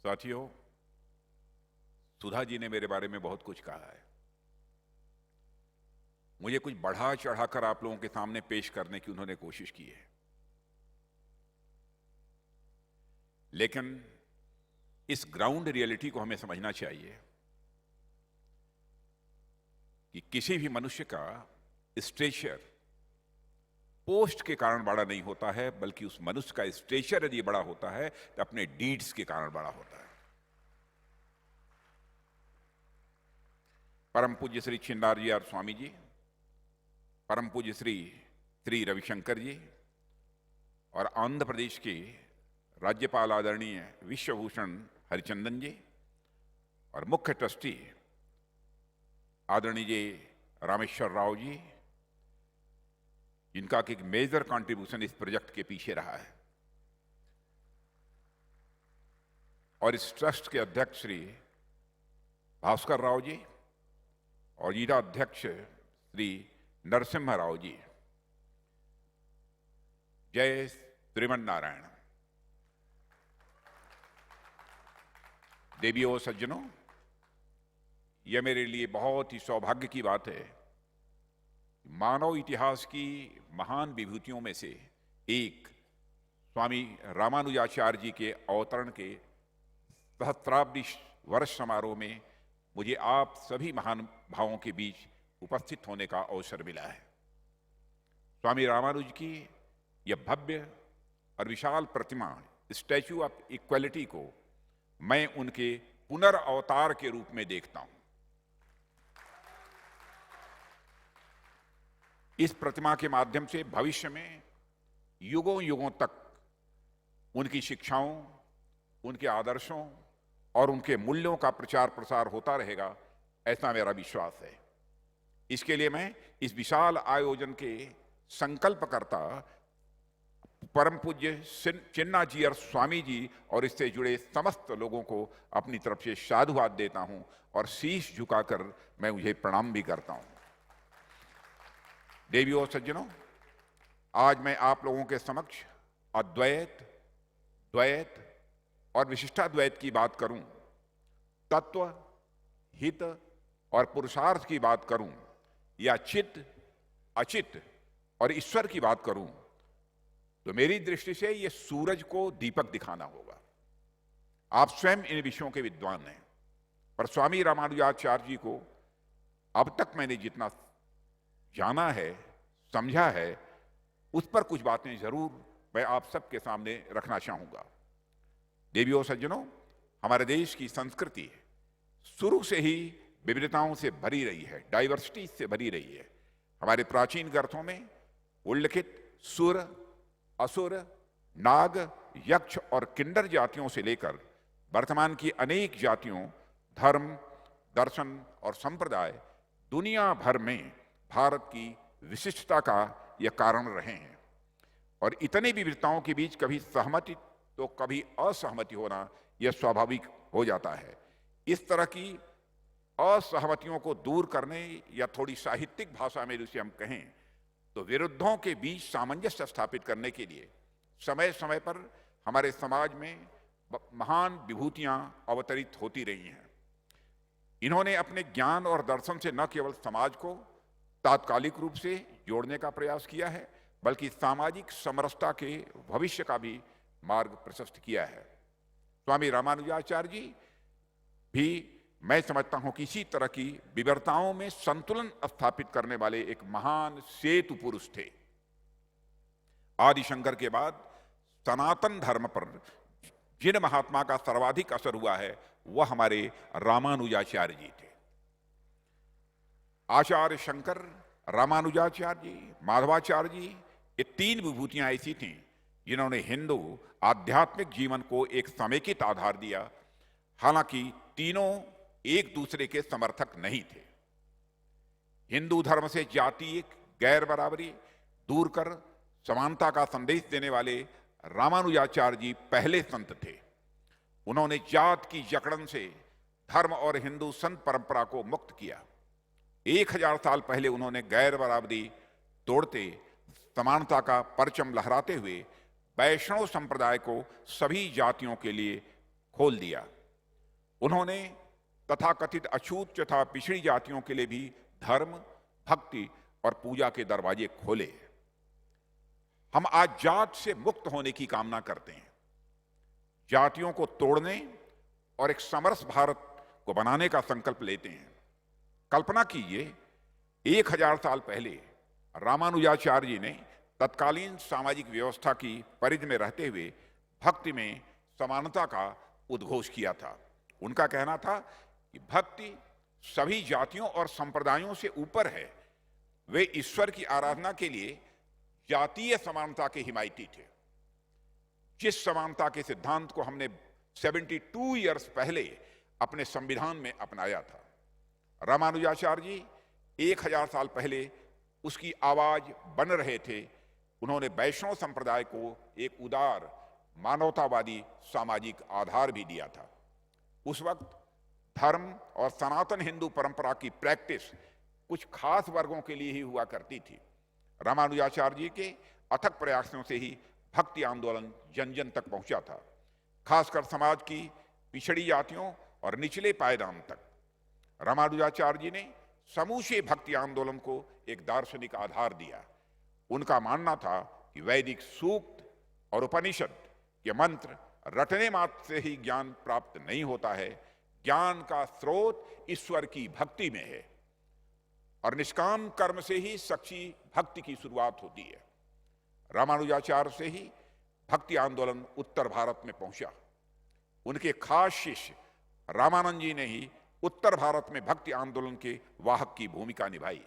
साथियों, सुधा जी ने मेरे बारे में बहुत कुछ कहा है। मुझे कुछ बढ़ा चढ़ाकर आप लोगों के सामने पेश करने की उन्होंने कोशिश की है, लेकिन इस ग्राउंड रियलिटी को हमें समझना चाहिए कि किसी भी मनुष्य का स्टेचर पोस्ट के कारण बड़ा नहीं होता है, बल्कि उस मनुष्य का स्टेचर यदि बड़ा होता है तो अपने डीड्स के कारण बड़ा होता है। परम पूज्य श्री छिंदार जी और स्वामी जी, परम पूज्य श्री श्री रविशंकर जी और आंध्र प्रदेश के राज्यपाल आदरणीय विश्वभूषण हरिचंदन जी और मुख्य ट्रस्टी आदरणीय जी रामेश्वर राव जी, जिनका एक मेजर कंट्रीब्यूशन इस प्रोजेक्ट के पीछे रहा है, और इस ट्रस्ट के अध्यक्ष श्री भास्कर राव जी और जिला अध्यक्ष श्री नरसिम्हा राव जी। जय श्रीमन नारायण। देवियों सज्जनों, यह मेरे लिए बहुत ही सौभाग्य की बात है। मानव इतिहास की महान विभूतियों में से एक स्वामी रामानुजाचार्य जी के अवतरण के सहस्त्राब्दी वर्ष समारोह में मुझे आप सभी महान भावों के बीच उपस्थित होने का अवसर मिला है। स्वामी रामानुज की यह भव्य और विशाल प्रतिमा, स्टैच्यू ऑफ इक्वलिटी को मैं उनके पुनर्अवतार के रूप में देखता हूं। इस प्रतिमा के माध्यम से भविष्य में युगों युगों तक उनकी शिक्षाओं, उनके आदर्शों और उनके मूल्यों का प्रचार प्रसार होता रहेगा, ऐसा मेरा विश्वास है। इसके लिए मैं इस विशाल आयोजन के संकल्पकर्ता परम पूज्य चिन्ना जी और स्वामी जी और इससे जुड़े समस्त लोगों को अपनी तरफ से साधुवाद देता हूं और शीश झुकाकर मैं उन्हें प्रणाम भी करता हूं। देवियों और सज्जनों, आज मैं आप लोगों के समक्ष अद्वैत, द्वैत और विशिष्टाद्वैत की बात करूं, तत्व, हित और पुरुषार्थ की बात करूं, या चित्त, अचित्त और ईश्वर की बात करूं, तो मेरी दृष्टि से यह सूरज को दीपक दिखाना होगा। आप स्वयं इन विषयों के विद्वान हैं, पर स्वामी रामानुजाचार्य जी को अब तक मैंने जितना जाना है, समझा है, उस पर कुछ बातें जरूर मैं आप सबके सामने रखना चाहूंगा। देवियों सज्जनों, हमारे देश की संस्कृति शुरू से ही विविधताओं से भरी रही है, डाइवर्सिटी से भरी रही है। हमारे प्राचीन ग्रंथों में उल्लिखित सुर, असुर, नाग, यक्ष और किन्नर जातियों से लेकर वर्तमान की अनेक जातियों, धर्म, दर्शन और संप्रदाय दुनिया भर में भारत की विशिष्टता का यह कारण रहे हैं। और इतनी विविधताओं के बीच कभी सहमति तो कभी असहमति होना यह स्वाभाविक हो जाता है। इस तरह की असहमतियों को दूर करने, या थोड़ी साहित्यिक भाषा में जिसे हम कहें तो विरुद्धों के बीच सामंजस्य स्थापित करने के लिए समय समय पर हमारे समाज में महान विभूतियां अवतरित होती रही हैं। इन्होंने अपने ज्ञान और दर्शन से न केवल समाज को तात्कालिक रूप से जोड़ने का प्रयास किया है, बल्कि सामाजिक समरसता के भविष्य का भी मार्ग प्रशस्त किया है। स्वामी रामानुजाचार्य जी भी मैं समझता हूं कि इसी तरह की विविधताओं में संतुलन स्थापित करने वाले एक महान सेतु पुरुष थे। आदिशंकर के बाद सनातन धर्म पर जिन महात्मा का सर्वाधिक असर हुआ है वह हमारे रामानुजाचार्य जी थे। आचार्य शंकर, रामानुजाचार्य जी, माधवाचार्य जी, ये तीन विभूतियां ऐसी थीं जिन्होंने हिंदू आध्यात्मिक जीवन को एक समेकित आधार दिया। हालांकि तीनों एक दूसरे के समर्थक नहीं थे। हिंदू धर्म से जातीय गैर बराबरी दूर कर समानता का संदेश देने वाले रामानुजाचार्य जी पहले संत थे। उन्होंने जात की जकड़न से धर्म और हिंदू संत परंपरा को मुक्त किया। 1000 साल पहले उन्होंने गैर बराबरी तोड़ते समानता का परचम लहराते हुए वैष्णव संप्रदाय को सभी जातियों के लिए खोल दिया। उन्होंने तथाकथित अछूत तथा पिछड़ी जातियों के लिए भी धर्म, भक्ति और पूजा के दरवाजे खोले। हम आज जात से मुक्त होने की कामना करते हैं, जातियों को तोड़ने और एक समरस भारत को बनाने का संकल्प लेते हैं। कल्पना कीजिए, 1000 साल पहले रामानुजाचार्य जी ने तत्कालीन सामाजिक व्यवस्था की परिधि में रहते हुए भक्ति में समानता का उद्घोष किया था। उनका कहना था कि भक्ति सभी जातियों और संप्रदायों से ऊपर है। वे ईश्वर की आराधना के लिए जातीय समानता के हिमायती थे, जिस समानता के सिद्धांत को हमने 72 ईयर्स पहले अपने संविधान में अपनाया था। रामानुजाचार्य जी 1000 साल पहले उसकी आवाज बन रहे थे। उन्होंने वैष्णव संप्रदाय को एक उदार मानवतावादी सामाजिक आधार भी दिया था। उस वक्त धर्म और सनातन हिंदू परंपरा की प्रैक्टिस कुछ खास वर्गों के लिए ही हुआ करती थी। रामानुजाचार्य जी के अथक प्रयासों से ही भक्ति आंदोलन जन जन तक पहुंचा था, खासकर समाज की पिछड़ी जातियों और निचले पायदान तक। रामानुजाचार्य जी ने समूचे भक्ति आंदोलन को एक दार्शनिक आधार दिया। उनका मानना था कि वैदिक सूक्त और उपनिषद के मंत्र रटने मात्र से ही ज्ञान प्राप्त नहीं होता है। ज्ञान का स्रोत ईश्वर की भक्ति में है और निष्काम कर्म से ही सच्ची भक्ति की शुरुआत होती है। रामानुजाचार्य से ही भक्ति आंदोलन उत्तर भारत में पहुंचा। उनके खास शिष्य रामानंद जी ने ही उत्तर भारत में भक्ति आंदोलन के वाहक की भूमिका निभाई।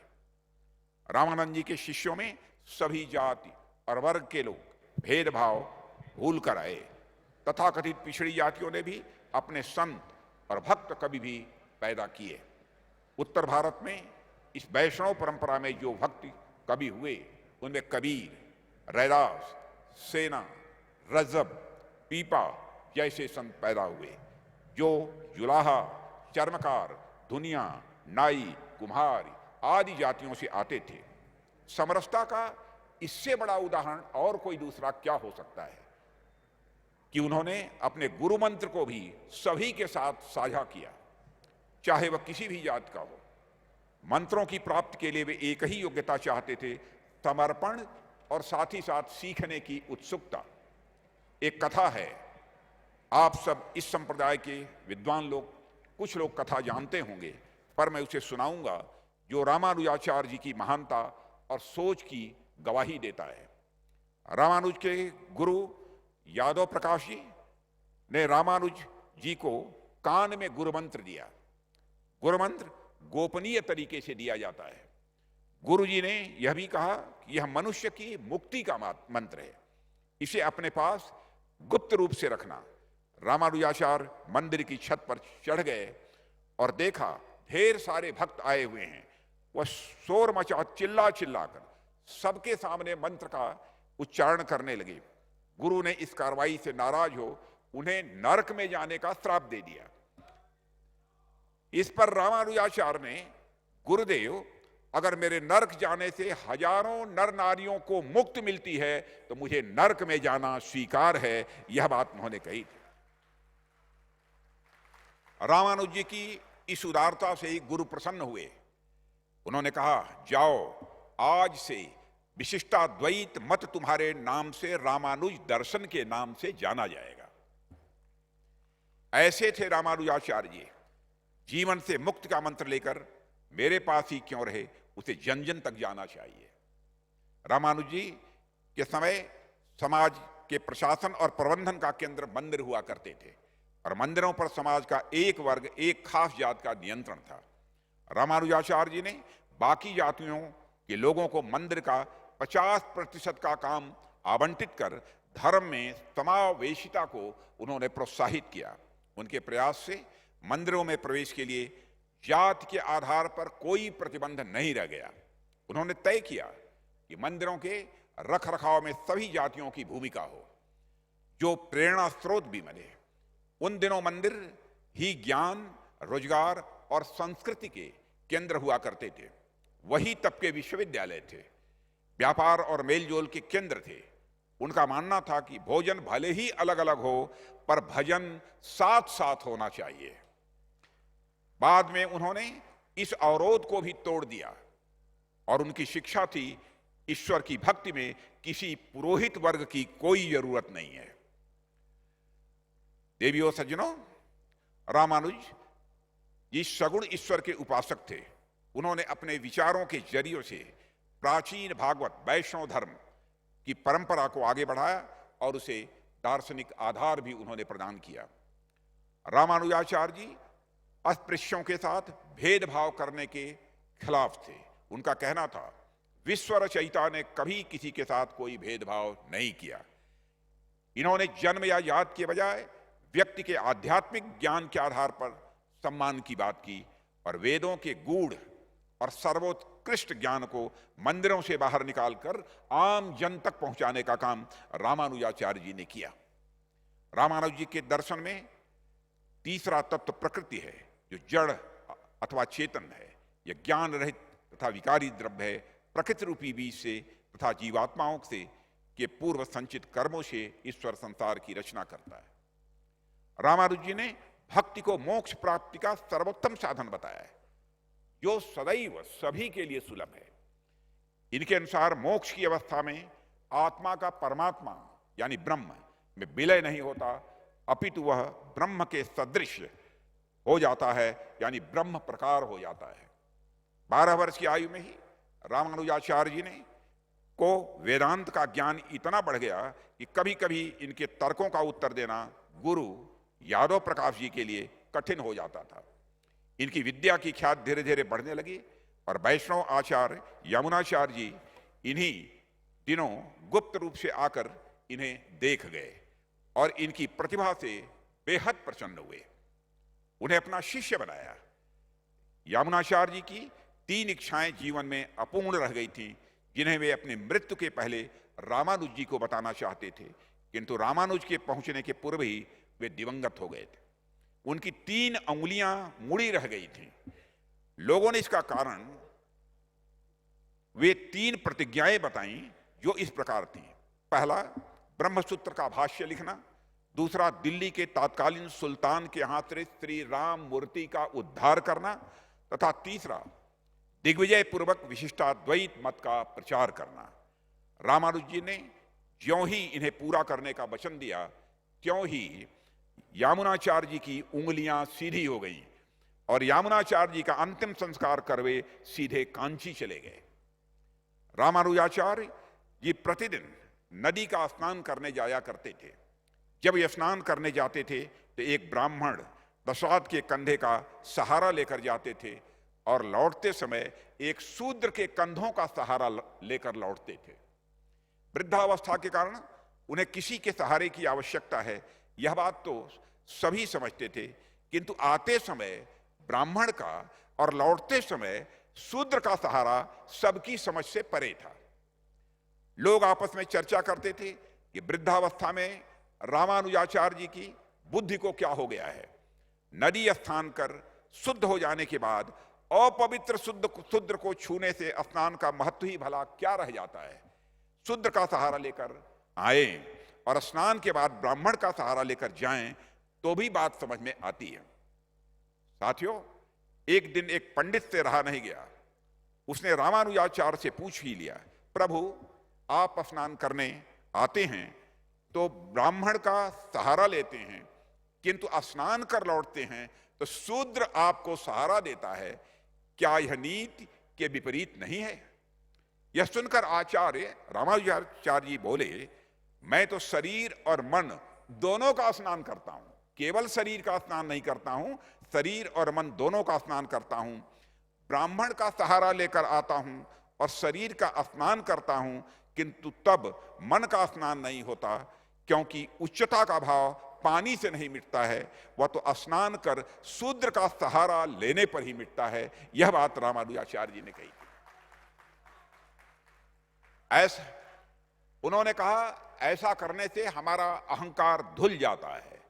रामानंद जी के शिष्यों में सभी जाति और वर्ग के लोग भेदभाव भूल कर आए। तथाकथित पिछड़ी जातियों ने भी अपने संत और भक्त कवि भी पैदा किए। उत्तर भारत में इस वैष्णव परंपरा में जो भक्ति कवि हुए, उनमें कबीर, रैदास, सेना, रजब, पीपा जैसे संत पैदा हुए, जो जुलाहा, चर्मकार, धुनिया, नाई, कुम्हार आदि जातियों से आते थे। समरसता का इससे बड़ा उदाहरण और कोई दूसरा क्या हो सकता है कि उन्होंने अपने गुरु मंत्र को भी सभी के साथ साझा किया, चाहे वह किसी भी जात का हो। मंत्रों की प्राप्ति के लिए वे एक ही योग्यता चाहते थे, समर्पण और साथ ही साथ सीखने की उत्सुकता। एक कथा है, आप सब इस संप्रदाय के विद्वान लोग, कुछ लोग कथा जानते होंगे, पर मैं उसे सुनाऊंगा, जो रामानुजाचार्य जी की महानता और सोच की गवाही देता है। रामानुज के गुरु यादव प्रकाश जी ने रामानुज जी को कान में गुरुमंत्र दिया। गुरुमंत्र गोपनीय तरीके से दिया जाता है। गुरु जी ने यह भी कहा कि यह मनुष्य की मुक्ति का मंत्र है, इसे अपने पास गुप्त रूप से रखना। रामानुजाचार्य मंदिर की छत पर चढ़ गए और देखा ढेर सारे भक्त आए हुए हैं। वह शोर मचा, चिल्ला चिल्लाकर सबके सामने मंत्र का उच्चारण करने लगे। गुरु ने इस कार्रवाई से नाराज हो उन्हें नरक में जाने का श्राप दे दिया। इस पर रामानुजाचार्य ने, गुरुदेव, अगर मेरे नरक जाने से हजारों नर नारियों को मुक्ति मिलती है तो मुझे नरक में जाना स्वीकार है। यह बात उन्होंने कही थी। रामानुज जी की इस उदारता से ही गुरु प्रसन्न हुए। उन्होंने कहा, जाओ, आज से विशिष्टाद्वैत मत तुम्हारे नाम से रामानुज दर्शन के नाम से जाना जाएगा। ऐसे थे रामानुजाचार्य जी। जीवन से मुक्ति का मंत्र लेकर मेरे पास ही क्यों रहे, उसे जन जन तक जाना चाहिए। रामानुज जी के समय समाज के प्रशासन और प्रबंधन का केंद्र मंदिर हुआ करते थे और मंदिरों पर समाज का एक वर्ग, एक खास जात का नियंत्रण था। रामानुजाचार्य जी ने बाकी जातियों के लोगों को मंदिर का 50% का काम आवंटित कर धर्म में समावेशिता को उन्होंने प्रोत्साहित किया। उनके प्रयास से मंदिरों में प्रवेश के लिए जात के आधार पर कोई प्रतिबंध नहीं रह गया। उन्होंने तय किया कि मंदिरों के रखरखाव में सभी जातियों की भूमिका हो, जो प्रेरणा स्रोत भी बने। उन दिनों मंदिर ही ज्ञान, रोजगार और संस्कृति के केंद्र हुआ करते थे। वही तब के विश्वविद्यालय थे, व्यापार और मेलजोल के केंद्र थे। उनका मानना था कि भोजन भले ही अलग अलग हो पर भजन साथ साथ होना चाहिए। बाद में उन्होंने इस अवरोध को भी तोड़ दिया और उनकी शिक्षा थी ईश्वर की भक्ति में किसी पुरोहित वर्ग की कोई जरूरत नहीं है। देवियों सज्जनों, रामानुज जी सगुण ईश्वर के उपासक थे। उन्होंने अपने विचारों के जरिए से प्राचीन भागवत वैष्णव धर्म की परंपरा को आगे बढ़ाया और उसे दार्शनिक आधार भी उन्होंने प्रदान किया। रामानुजाचार्य जी अस्पृश्यों के साथ भेदभाव करने के खिलाफ थे। उनका कहना था विश्व रचयिता ने कभी किसी के साथ कोई भेदभाव नहीं किया। इन्होंने जन्म या जात के बजाय व्यक्ति के आध्यात्मिक ज्ञान के आधार पर सम्मान की बात की और वेदों के गूढ़ और सर्वोत्कृष्ट ज्ञान को मंदिरों से बाहर निकालकर आम जन तक पहुंचाने का काम रामानुजाचार्य जी ने किया। रामानुज जी के दर्शन में तीसरा तत्व प्रकृति है, जो जड़ अथवा चेतन है। यह ज्ञान रहित तथा विकारी द्रव्य है। प्रकृति रूपी बीज से तथा जीवात्माओं से के पूर्व संचित कर्मों से ईश्वर संसार की रचना करता है। रामानुज जी ने भक्ति को मोक्ष प्राप्ति का सर्वोत्तम साधन बताया है, जो सदैव सभी के लिए सुलभ है। इनके अनुसार मोक्ष की अवस्था में आत्मा का परमात्मा यानी ब्रह्म में विलय नहीं होता, अपितु वह ब्रह्म के सदृश हो जाता है, यानी ब्रह्म प्रकार हो जाता है। 12 वर्ष की आयु में ही रामानुजाचार्य जी ने को वेदांत का ज्ञान इतना बढ़ गया कि कभी कभी इनके तर्कों का उत्तर देना गुरु यादव प्रकाश जी के लिए कठिन हो जाता था। इनकी विद्या की ख्याति धीरे धीरे बढ़ने लगी और वैष्णव आचार्य यमुनाचार्य जी इन्हीं दिनों गुप्त रूप से आकर इन्हें देख गए और इनकी प्रतिभा से बेहद प्रसन्न हुए। उन्हें अपना शिष्य बनाया। यमुनाचार्य जी की 3 इच्छाएं जीवन में अपूर्ण रह गई थीं, जिन्हें वे अपनी मृत्यु के पहले रामानुज जी को बताना चाहते थे, किंतु रामानुज के पहुंचने के पूर्व ही वे दिवंगत हो गए थे। उनकी 3 अंगुलियां मुड़ी रह गई थीं। लोगों ने इसका कारण वे 3 प्रतिज्ञाएं बताईं, जो इस प्रकार थीं। पहला, ब्रह्मसूत्र का भाष्य लिखना। दूसरा, दिल्ली के तत्कालीन सुल्तान के हाथ से श्री राम मूर्ति का उद्धार करना। तथा तीसरा, दिग्विजय पूर्वक विशिष्टाद्वैत मत का प्रचार करना। रामानुज जी ने ज्यों ही इन्हें पूरा करने का वचन दिया, त्यों ही यमुनाचार्य जी की उंगलियां सीधी हो गईं और यमुनाचार्य जी का अंतिम संस्कार कर वे सीधे कांची चले गए। रामानुजाचार्य जी प्रतिदिन नदी का स्नान करने जाया करते थे। जब ये स्नान करने जाते थे तो एक ब्राह्मण दशात के कंधे का सहारा लेकर जाते थे और लौटते समय एक शूद्र के कंधों का सहारा लेकर लौटते थे। वृद्धावस्था के कारण उन्हें किसी के सहारे की आवश्यकता है, यह बात तो सभी समझते थे, किंतु आते समय ब्राह्मण का और लौटते समय शूद्र का सहारा सबकी समझ से परे था। लोग आपस में चर्चा करते थे कि वृद्धावस्था में रामानुजाचार्य जी की बुद्धि को क्या हो गया है। नदी स्नान कर शुद्ध हो जाने के बाद अपवित्र शूद्र को छूने से स्नान का महत्व ही भला क्या रह जाता है। शूद्र का सहारा लेकर आए और स्नान के बाद ब्राह्मण का सहारा लेकर जाएं तो भी बात समझ में आती है। साथियों, एक दिन एक पंडित से रहा नहीं गया। उसने रामानुजाचार्य से पूछ ही लिया, प्रभु आप स्नान करने आते हैं तो ब्राह्मण का सहारा लेते हैं, किंतु स्नान कर लौटते हैं तो शूद्र आपको सहारा देता है, क्या यह नीति के विपरीत नहीं है? यह सुनकर आचार्य रामानुजाचार्य जी बोले, मैं तो शरीर और मन दोनों का स्नान करता हूं, केवल शरीर का स्नान नहीं करता हूं, शरीर और मन दोनों का स्नान करता हूं। ब्राह्मण का सहारा लेकर आता हूं और शरीर का स्नान करता हूं, किंतु तब मन का स्नान नहीं होता, क्योंकि उच्चता का भाव पानी से नहीं मिटता है, वह तो स्नान कर शूद्र का सहारा लेने पर ही मिटता है। यह बात रामानुजाचार्य जी ने कही। ऐसा उन्होंने कहा, ऐसा करने से हमारा अहंकार धुल जाता है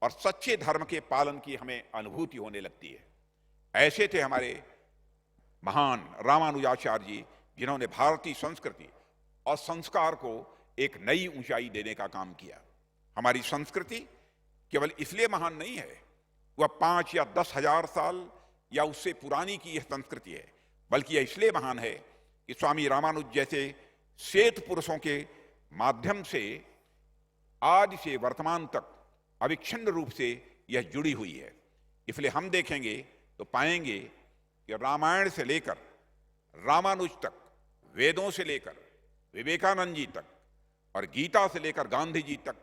और सच्चे धर्म के पालन की हमें अनुभूति होने लगती है। ऐसे थे हमारे महान रामानुजाचार्य जी, जिन्होंने भारतीय संस्कृति और संस्कार को एक नई ऊंचाई देने का काम किया। हमारी संस्कृति केवल इसलिए महान नहीं है, वह 5 या 10 हजार साल या उससे पुरानी की यह संस्कृति है, बल्कि यह इसलिए महान है कि स्वामी रामानुज जैसे श्वेत पुरुषों के माध्यम से आज से वर्तमान तक अविच्छिन्न रूप से यह जुड़ी हुई है। इसलिए हम देखेंगे तो पाएंगे कि रामायण से लेकर रामानुज तक, वेदों से लेकर विवेकानंद जी तक और गीता से लेकर गांधी जी तक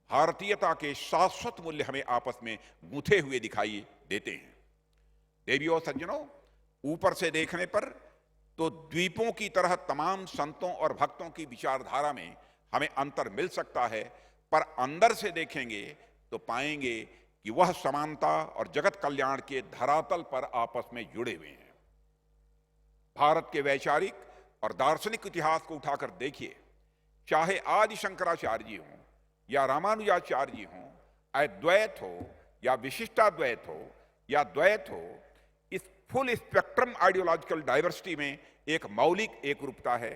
भारतीयता के शाश्वत मूल्य हमें आपस में गूंथे हुए दिखाई देते हैं। देवियों और सज्जनों, ऊपर से देखने पर तो द्वीपों की तरह तमाम संतों और भक्तों की विचारधारा में हमें अंतर मिल सकता है, पर अंदर से देखेंगे तो पाएंगे कि वह समानता और जगत कल्याण के धरातल पर आपस में जुड़े हुए हैं। भारत के वैचारिक और दार्शनिक इतिहास को उठाकर देखिए, चाहे आदि शंकराचार्य जी हों या रामानुजाचार्य जी हों, अद्वैत हो या विशिष्टाद्वैत हो या द्वैत हो, इस फुल स्पेक्ट्रम आइडियोलॉजिकल डाइवर्सिटी में एक मौलिक एकरूपता है,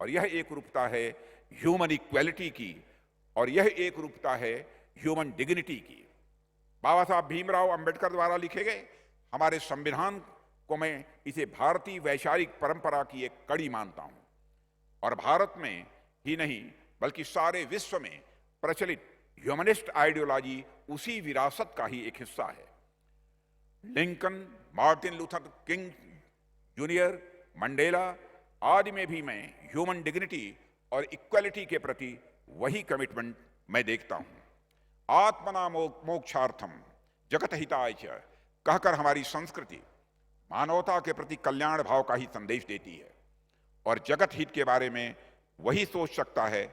और यह एकरूपता है ह्यूमन इक्वालिटी की, और यह एकरूपता है ह्यूमन डिग्निटी की। बाबा साहब भीमराव अंबेडकर द्वारा लिखे गए हमारे संविधान को मैं इसे भारतीय वैचारिक परंपरा की एक कड़ी मानता हूं, और भारत में ही नहीं बल्कि सारे विश्व में प्रचलित ह्यूमनिस्ट आइडियोलॉजी उसी विरासत का ही एक हिस्सा है। Lincoln, Martin Luther king junior, Mandela आदि में भी मैं ह्यूमन डिग्निटी और इक्वालिटी के प्रति वही कमिटमेंट मैं देखता हूं। आत्मना मोक्षार्थम जगत हिताय च कहकर हमारी संस्कृति मानवता के प्रति कल्याण भाव का ही संदेश देती है, और जगत हित के बारे में वही सोच सकता है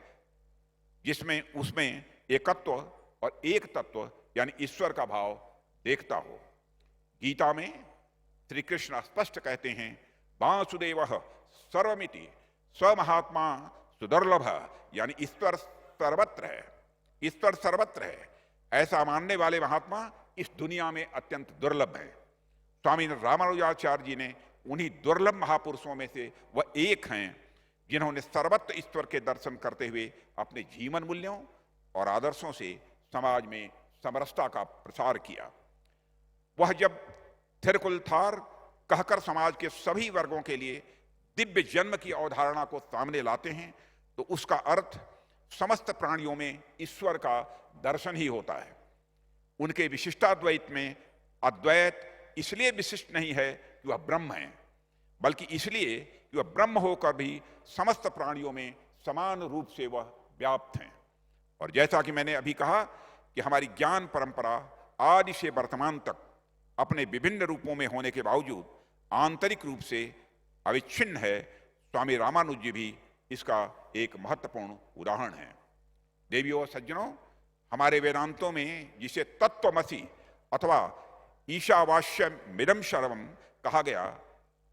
जिसमें उसमें एकत्व और एक तत्व यानी ईश्वर का भाव देखता हो। गीता में श्री कृष्ण स्पष्ट कहते हैं, वासुदेव सर्वमिति स्वमहात्मा सुदुर्लभ, यानी ईश्वर सर्वत्र है, ईश्वर सर्वत्र है। ऐसा मानने वाले महात्मा इस दुनिया में अत्यंत दुर्लभ है। स्वामी रामानुजाचार्य जी ने उन्हीं दुर्लभ महापुरुषों में से वह एक हैं जिन्होंने सर्वत्र ईश्वर के दर्शन करते हुए अपने जीवन मूल्यों और आदर्शों से समाज में समरसता का प्रसार किया। वह जब थिरुकुलथार कहकर समाज के सभी वर्गों के लिए दिव्य जन्म की अवधारणा को सामने लाते हैं तो उसका अर्थ समस्त प्राणियों में ईश्वर का दर्शन ही होता है। उनके विशिष्टाद्वैत में अद्वैत इसलिए विशिष्ट नहीं है कि वह ब्रह्म है, बल्कि इसलिए कि वह ब्रह्म होकर भी समस्त प्राणियों में समान रूप से वह व्याप्त हैं। और जैसा कि मैंने अभी कहा कि हमारी ज्ञान परंपरा आदि से वर्तमान तक अपने विभिन्न रूपों में होने के बावजूद आंतरिक रूप से अविच्छिन्न है, स्वामी रामानुज जी भी इसका एक महत्वपूर्ण उदाहरण है। देवियों और सज्जनों, हमारे वेदांतों में जिसे तत्वमसि अथवा ईशावास्य मिदं सर्वम कहा गया,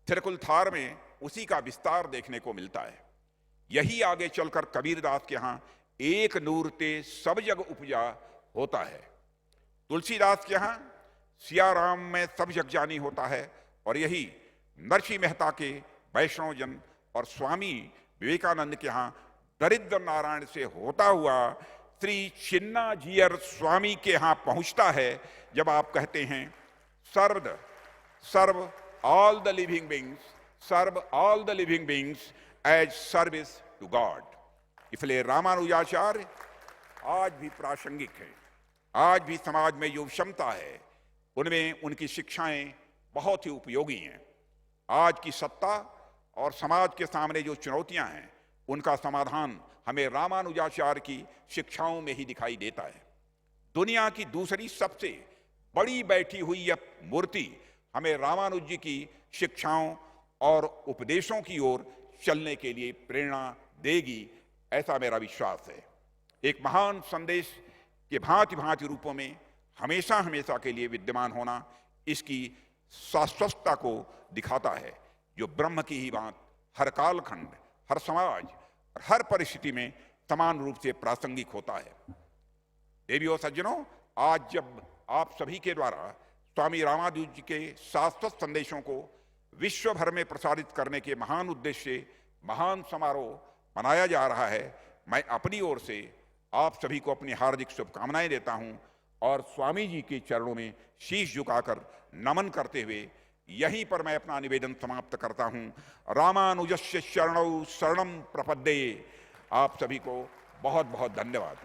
थिरुकुलथार में उसी का विस्तार देखने को मिलता है। यही आगे चलकर कबीरदास के यहाँ एक नूर ते सब जग उपजा होता है। तुलसीदास के यहाँ सिया राम में सब जग जानी होता है, और यही नरसिंह मेहता के वैष्णव जन और स्वामी विवेकानंद के यहाँ दरिद्र नारायण से होता हुआ श्री चिन्ना जियर स्वामी के यहाँ पहुंचता है, जब आप कहते हैं serve all the living beings, serve all the living beings as service to God. इसलिए रामानुजाचार्य आज भी प्रासंगिक है। आज भी समाज में जो क्षमता है उनमें उनकी शिक्षाएं बहुत ही उपयोगी हैं। आज की सत्ता और समाज के सामने जो चुनौतियां हैं उनका समाधान हमें रामानुजाचार्य की शिक्षाओं में ही दिखाई देता है। दुनिया की दूसरी सबसे बड़ी बैठी हुई यह मूर्ति हमें रामानुज जी की शिक्षाओं और उपदेशों की ओर चलने के लिए प्रेरणा देगी, ऐसा मेरा विश्वास है। एक महान संदेश के भांति भांति रूपों में हमेशा हमेशा के लिए विद्यमान होना इसकी शाश्वतता को दिखाता है, जो ब्रह्म की ही बात हर कालखंड, हर समाज और हर परिस्थिति में समान रूप से प्रासंगिक होता है। देवियों सज्जनों, आज जब आप सभी के द्वारा स्वामी रामानुज जी के शाश्वत संदेशों को विश्व भर में प्रसारित करने के महान उद्देश्य से महान समारोह मनाया जा रहा है, मैं अपनी ओर से आप सभी को अपनी हार्दिक शुभकामनाएं देता हूं और स्वामी जी के चरणों में शीश झुकाकर नमन करते हुए यहीं पर मैं अपना निवेदन समाप्त करता हूं। रामानुजस्य शरणौ शरणं प्रपद्ये। आप सभी को बहुत बहुत धन्यवाद।